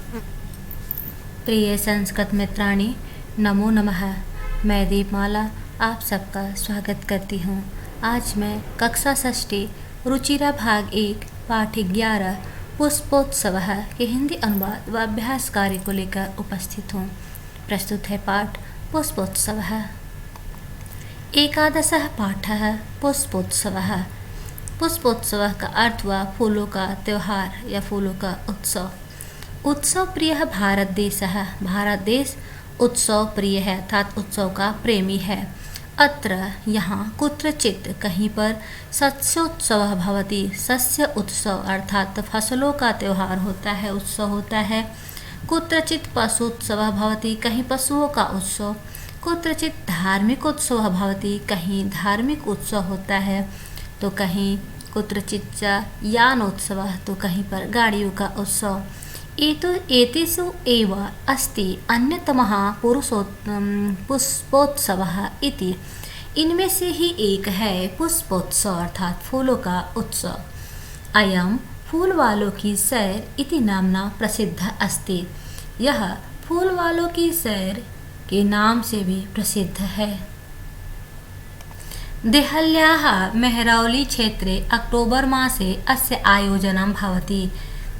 प्रिय संस्कृत मित्राणी, नमो नमः। मैं दीपमाला आप सबका स्वागत करती हूँ। आज मैं कक्षा षष्ठी रुचिरा भाग 1 पाठ 11 पुष्पोत्सव के हिंदी अनुवाद व अभ्यास कार्य को लेकर उपस्थित हूँ। प्रस्तुत है पाठ पुष्पोत्सव। एकादशः पाठः पुष्पोत्सवः। पुष्पोत्सव का अर्थ हुआ फूलों का त्यौहार या फूलों का उत्सव। उत्सव प्रिय भारत देश है। भारत देश उत्सव प्रिय है अर्थात उत्सव का प्रेमी है। अत्र यहाँ कुत्रचित कहीं पर सस्योत्सव भवति। सस्य उत्सव अर्थात फसलों का त्यौहार होता है, उत्सव होता है। कुत्रचित पशुत्सव भवति, कहीं पशुओं का उत्सव। कुत्रचित धार्मिक उत्सव भवति, कहीं धार्मिक उत्सव होता है तो कहीं कुत्रचित यानोत्सव, तो कहीं पर गाड़ियों का उत्सव। एतेषु एव अस्ति अन्यतमः पुष्पोत्सवः इति। इनमें से ही एक है पुष्पोत्सव अर्थात फूलों का उत्सव। अयं फूल वालों की सैर इति नामना प्रसिद्ध अस्ति। यह फूल वालों की सैर के नाम से भी प्रसिद्ध है। देहल्याः मेहरौली क्षेत्रे अक्टोबर मासे अस्य आयोजनं भवति।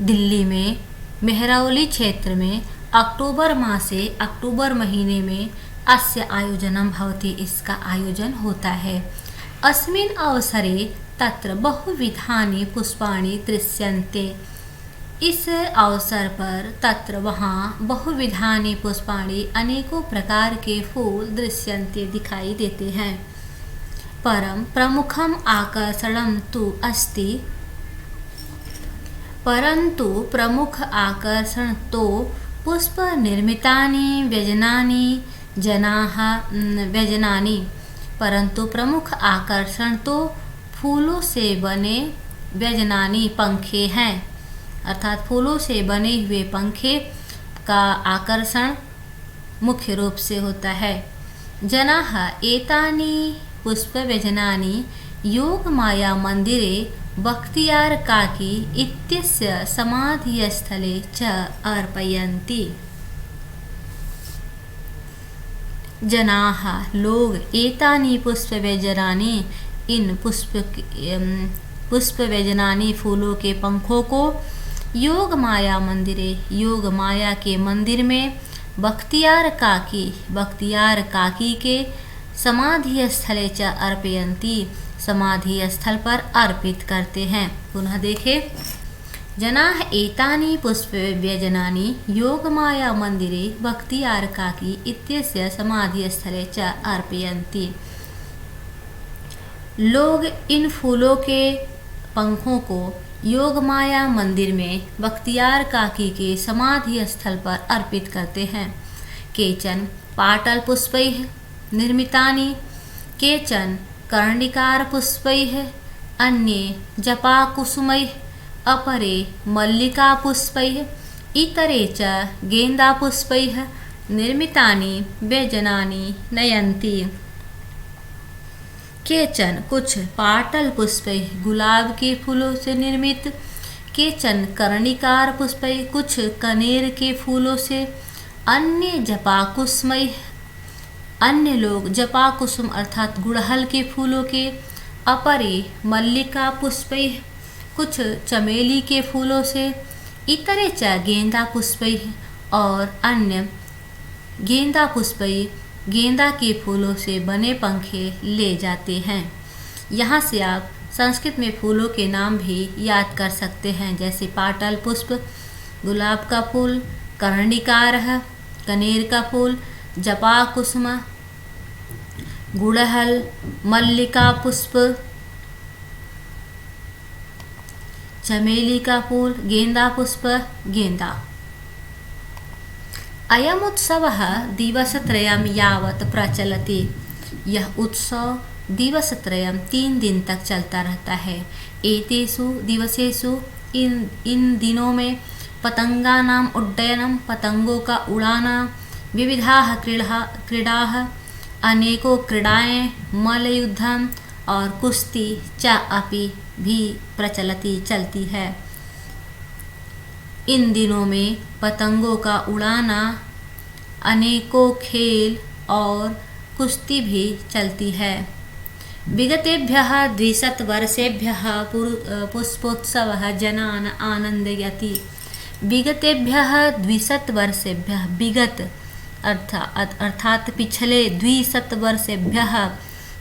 दिल्ली में मेहरौली क्षेत्र में अक्टूबर मासे अक्टूबर महीने में अस्य आयोजनं भवति, इसका आयोजन होता है। अस्मिन् अवसरे तत्र बहुविधानि पुष्पाणि दृश्यन्ते। इस अवसर पर तत्र वहाँ बहुविधानि पुष्पाणि अनेकों प्रकार के फूल दृश्यन्ते दिखाई देते हैं। परम प्रमुखम आकर्षणम तु अस्ति, परंतु प्रमुख आकर्षण तो पुष्प निर्मितानि व्यजनानि, परंतु प्रमुख आकर्षण तो फूलों से बने व्यजनानि पंखे हैं, अर्थात फूलों से बने हुए पंखे का आकर्षण मुख्य रूप से होता है। जनाः एतानि पुष्प व्यजनानि योग माया मंदिरे बख्तियार काकी इत्यस्य समाधिस्थले च अर्पयन्ति। जनाः लोग एतानि पुष्पव्यजनानि, इन पुष्पव्यजनानि फूलों के पंखों को योग माया मंदिरे, योग माया के मंदिर में बख्तियार काकी के समाधि स्थले च अर्पयन्ति, समाधि स्थल पर अर्पित करते हैं। पुनः देखें, जनाः एतानि पुष्पव्यजनानि योगमाया मंदिरे बख्तियार काकी इत्यस्य समाधि स्थले च अर्पयन्ति। लोग इन फूलों के पंखों को योगमाया मंदिर में बख्तियार काकी के समाधि स्थल पर अर्पित करते हैं। केचन पाटल पुष्पैः निर्मितानि, केचन कर्णिकार पुष्पैः, अन्ये जपाकुसुमैः, अपरे मल्लिका पुष्पैः, इतरे च गेंदा पुष्पैः निर्मितानि व्यजनानि नयन्ति। केचन कुछ पाटल पुष्पैः गुलाब के फूलों से निर्मित, केचन कर्णिकार पुष्पैः कुछ कनेर के फूलों से, अन्य जपाकुसुमैः, अन्य लोग जपाकुसुम अर्थात गुड़हल के फूलों के, अपरे मल्लिका पुष्पैः कुछ चमेली के फूलों से, इतरे च गेंदा पुष्पैः और अन्य गेंदा पुष्पैः गेंदा के फूलों से बने पंखे ले जाते हैं। यहाँ से आप संस्कृत में फूलों के नाम भी याद कर सकते हैं, जैसे पाटल पुष्प गुलाब का फूल, कर्णिकार कनेर का फूल, जपाकुसुम गुड़हल, मल्लिका पुष्प चमेली का फूल, गेंदा पुष्प गेंदा। अयम उत्सवः दिवसत्रयं यावत् प्रचलति। यह उत्सव दिवसत्रयं 3 दिन तक चलता रहता है। एतेषु दिवसेषु इन दिनों में पतंगानाम उड्डयनम, पतंगों का उड़ाना, विविधाः क्रीडाः अनेकों क्रीड़ाएं, मल्लयुद्धम और कुश्ती च अपि भी प्रचलती चलती है। इन दिनों में पतंगों का उड़ाना, अनेकों खेल और कुश्ती भी चलती है। विगतेभ्यः 200 वर्षेभ्यः पुष्पोत्सवः जनान् आनन्दयति। विगतेभ्यः 200 वर्षेभ्यः, विगत अर्थात पिछले 200 वर्षेभ्यः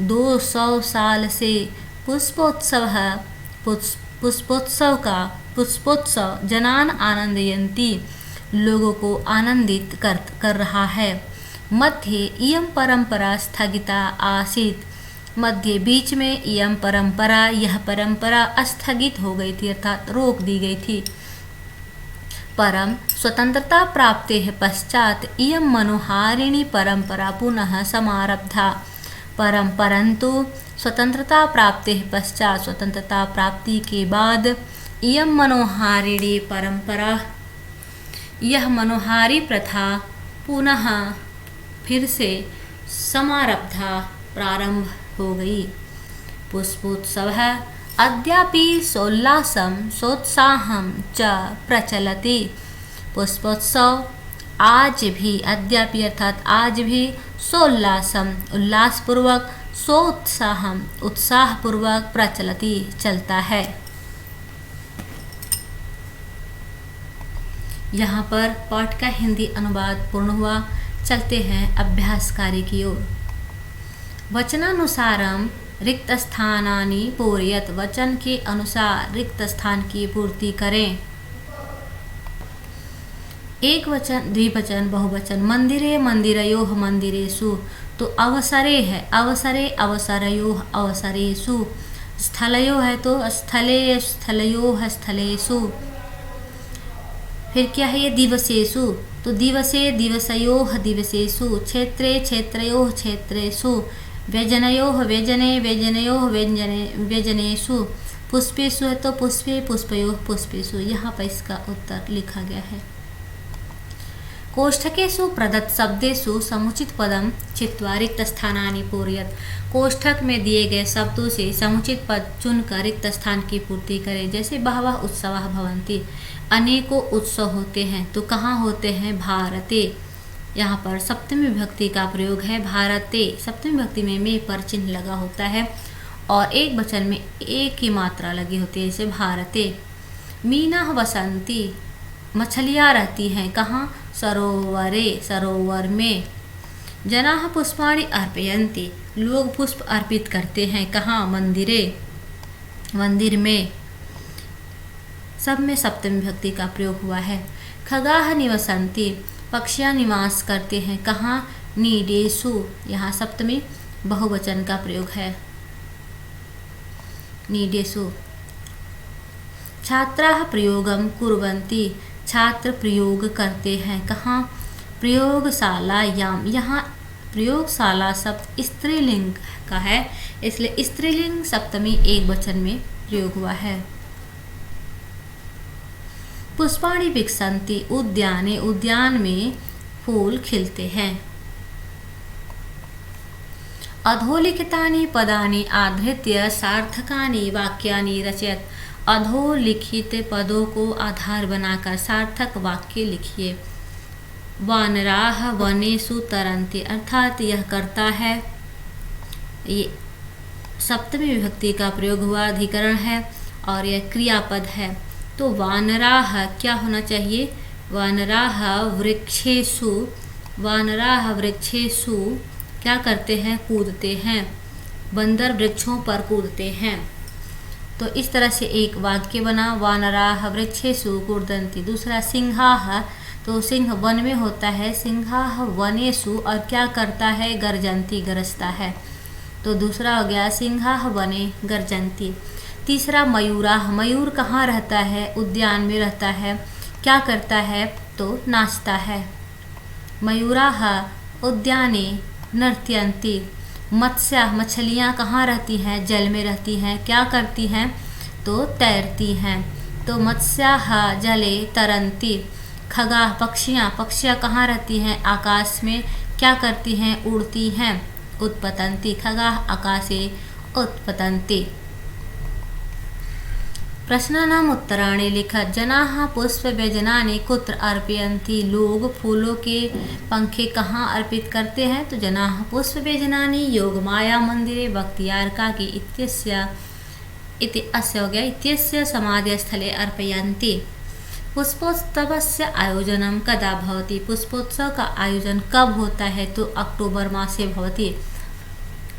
200 साल से पुष्पोत्सव जनान आनंदयन्ति, लोगों को आनंदित कर रहा है। मध्ये इयं परंपरा स्थगिता आसीत्, मध्य बीच में यह परंपरा स्थगित हो गई थी अर्थात रोक दी गई थी। परम स्वतंत्रता प्राप्तेः पश्चात् इयं मनोहारिणी परंपरा पुनः समारब्धा। परंतु स्वतंत्रता प्राप्तेः पश्चात, स्वतंत्रता प्राप्ति के बाद इयं मनोहारिणी परंपरा, यह मनोहारी प्रथा पुनः फिर से समारब्धा, प्रारंभ हो गई। पुष्पोत्सवः अद्यापि सोत्साहं च प्रचलति। पुष्पोत्सव आज भी, अद्यापि अर्थात आज भी, सोल्लासम उल्लासपूर्वक, सोत्साहम उत्साहपूर्वक, प्रचलति चलता है। यहाँ पर पाठ का हिंदी अनुवाद पूर्ण हुआ। चलते हैं अभ्यास कार्य की ओर। वचनानुसारम रिक्त स्थानानि पूरयत, वचन के अनुसार रिक्त स्थान की पूर्ति करें। एक वचन, द्विवचन, बहुवचन। मंदिरे मंदिरयोः मंदिरेषु, तो अवसरे है, अवसरे अवसरयोः अवसरेषु। स्थलयो है तो स्थले स्थलयोः स्थलेषु। फिर क्या है ये दिवसेषु, तो दिवसे दिवसयोः दिवसेषु। क्षेत्रे क्षेत्रयोः क्षेत्रेषु। व्यजनयोः व्यजने व्यजनयोः व्यजनेषु। पुष्पेषु है तो पुष्पे पुष्पयोः पुष्पेषु। यहाँ पर इसका उत्तर लिखा गया है। कोष्ठकेषु प्रदत्त शब्देषु समुचित पदम चित्वा रिक्त स्थानानि पूरयत। कोष्ठक में दिए गए शब्दों से समुचित पद चुनकर रिक्त स्थान की पूर्ति करें। जैसे बहवः उत्सवाः भवन्ति, अनेकों उत्सव होते हैं, तो कहाँ होते हैं? भारते। यहाँ पर सप्तमी विभक्ति का प्रयोग है, भारते। सप्तमी विभक्ति में पर चिन्ह लगा होता है और एक वचन में एक की मात्रा लगी होती है, जैसे भारते। मीनाः वसन्ति, मछलियाँ रहती हैं, कहाँ? सरोवरे, सरोवर में। जनाः पुष्पाणि अर्पयन्ति, लोग पुष्प अर्पित करते हैं, कहाँ? मंदिरे, मंदिर में। सब में सप्तमी विभक्ति का प्रयोग हुआ है। खगाः निवसन्ति, पक्षियाँ निवास करते हैं, कहाँ? नीडेषु, यहाँ सप्तमी बहुवचन का प्रयोग है, नीडेषु। छात्राः प्रयोगं कुर्वन्ति, छात्र प्रयोग करते हैं, कहाँ? प्रयोगशालायां। यहाँ प्रयोगशाला शब्द स्त्रीलिंग का है, इसलिए स्त्रीलिंग सप्तमी एक वचन में प्रयोग हुआ है। पुष्पाणि विकसन्ति उद्याने, उद्यान में फूल खिलते हैं। अधोलिखितानि पदानि आधृत्य सार्थकानि वाक्यानि रचयत। अधोलिखित पदों को आधार बनाकर सार्थक वाक्य लिखिए। वानराः वनेषु तरन्ति, अर्थात यह करता है, ये सप्तमी विभक्ति का प्रयोग हुआ, अधिकरण है और यह क्रियापद है। तो वानराः क्या होना चाहिए? वानराः वृक्षेषु, वानराः वृक्षेषु क्या करते हैं? कूदते हैं। बंदर वृक्षों पर कूदते हैं। तो इस तरह से एक वाक्य बना, वानराः वृक्षेषु कूदन्ति। दूसरा सिंहाः, तो सिंह वन में होता है, सिंहाः वनेषु, और क्या करता है? गर्जन्ति, गरजता है। तो दूसरा हो गया सिंहाः वने गर्जन्ति। तीसरा मयूराः, मयूर कहाँ रहता है? उद्यान में रहता है, क्या करता है? तो नाचता है। मयूराः उद्याने नर्तयन्ति। मत्स्य, मछलियाँ कहाँ रहती हैं? जल में रहती हैं, क्या करती हैं? तो तैरती हैं। तो मत्स्याः जले तरन्ति। खगाः पक्षियाँ, पक्षियाँ कहाँ रहती हैं? आकाश में, क्या करती हैं? उड़ती हैं। उत्पतन्ति, खगाः आकाशे उत्पतन्ति। प्रश्नानाम् उत्तराणि लिख। जनाः पुष्पव्यजनानि कुत्र अर्पयन्ति। लोग फूलों के पंखे कहाँ अर्पित करते हैं? तो जनाः पुष्पव्यजनानि योगमाया मंदिरे बख्तियार काकी इत्यस्य हो गया इत्यस्य समाधिस्थले अर्पयन्ति। पुष्पोत्सवस्य आयोजनं कदा भवति। पुष्पोत्सव का आयोजन कब होता है? तो अक्टोबर मासे भवति।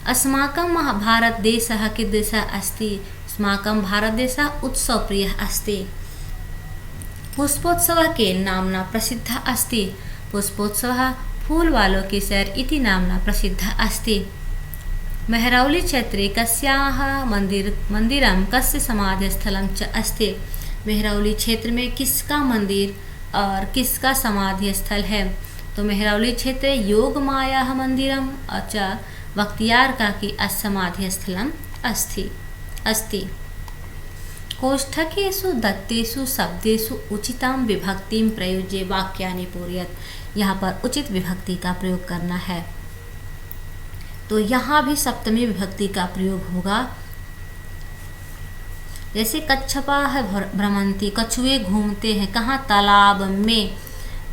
अस्माकं भारतदेशः कीदृशः अस्ति। अस्माकं भारतदेशः उत्सवप्रियः अस्ति। पुष्पोत्सवः केन नाम्ना प्रसिद्धः अस्ति। पुष्पोत्सवः फूल वालों के शहर इति नाम्ना प्रसिद्धः अस्ति। मेहरौली क्षेत्रे कस्याः मंदिरं कस्य समाधिस्थलं च अस्ति। मेहरौली क्षेत्र में किसका मंदिर और किसका समाधि स्थल है? तो मेहरौली क्षेत्रे योगमायाः मंदिरं च बख्तियार काकी समाधि स्थलम् अस्ति। कोष्ठकेषु दत्तेषु शब्देषु उचितां विभक्तिं प्रयुज्य वाक्यानि पूरयेत्। यहाँ पर उचित विभक्ति का प्रयोग करना है। तो यहाँ भी सप्तमी विभक्ति का प्रयोग होगा। जैसे कच्छपाः भ्रमन्ति, कछुए घूमते हैं कहाँ? तालाब में।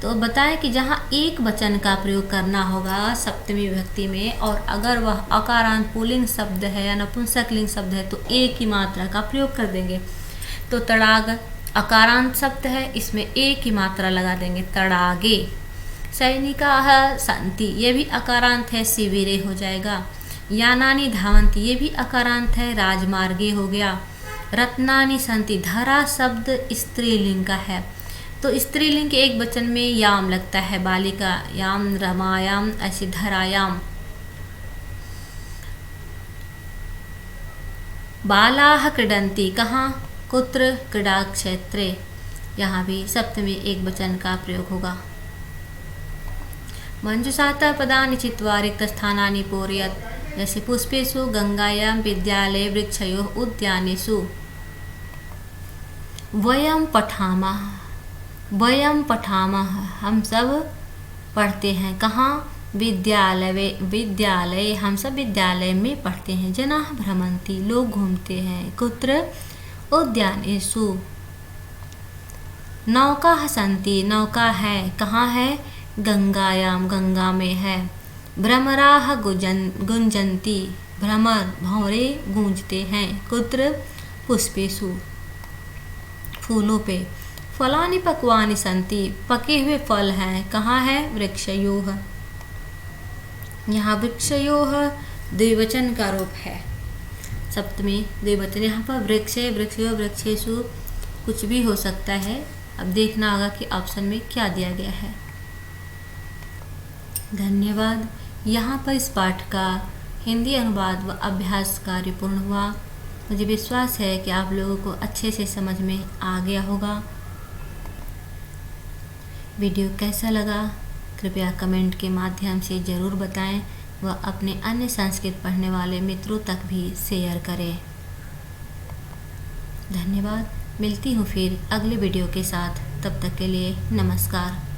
तो बताएं कि जहाँ एक वचन का प्रयोग करना होगा सप्तमी विभक्ति में, और अगर वह अकारांत पुल्लिंग शब्द है या नपुंसकलिंग शब्द है तो एक ही मात्रा का प्रयोग कर देंगे। तो तड़ाग अकारांत शब्द है, इसमें एक ही मात्रा लगा देंगे, तड़ागे। सैनिकाः सन्ति, ये भी अकारांत है, शिविरे हो जाएगा। यानानि धावन्ति, ये भी अकारांत है, राजमार्गे हो गया। रत्नानि सन्ति, धरा शब्द स्त्रीलिंग का है, तो स्त्रीलिंग के एक वचन में याम लगता है, बालिका याम, रमायाम, ऐसे धरायाम। बालाः क्रीडन्ति, कहाँ? कुत्र? क्रीडा क्षेत्रे। यहाँ भी सप्तमी एक वचन का प्रयोग होगा। मंजुषातः पदानि चित्वा रिक्तस्थानानि पूरयेत्। जैसे पुष्पेषु, गंगायां, विद्यालये, वृक्षयोः, उद्यानेषु। वयं पठामः, वयं पठामः, हम सब पढ़ते हैं, कहाँ? विद्यालय, हम सब विद्यालय में पढ़ते हैं। जनाः भ्रमन्ति, लोग घूमते हैं। कुत्र? उद्यानेषु। नौकाः सन्ति, नौका है, कहाँ है? गंगायाम, गंगा में है। भ्रमराः गुंजन्ति, भ्रमर भौरे गूंजते हैं। कुत्र? पुष्पेषु, फूलों पे। फलानि पक्वानि सन्ति, पके हुए फल हैं, कहाँ है? वृक्षयोः। यहाँ वृक्षयोः द्विवचन का रूप है, सप्तमी द्विवचन। यहाँ पर वृक्षे, वृक्षयोः, वृक्षेषु कुछ भी हो सकता है। अब देखना होगा कि ऑप्शन में क्या दिया गया है। धन्यवाद। यहाँ पर इस पाठ का हिंदी अनुवाद व अभ्यास कार्य पूर्ण हुआ। मुझे विश्वास है कि आप लोगों को अच्छे से समझ में आ गया होगा। वीडियो कैसा लगा कृपया कमेंट के माध्यम से ज़रूर बताएं व अपने अन्य संस्कृत पढ़ने वाले मित्रों तक भी शेयर करें। धन्यवाद। मिलती हूँ फिर अगले वीडियो के साथ, तब तक के लिए नमस्कार।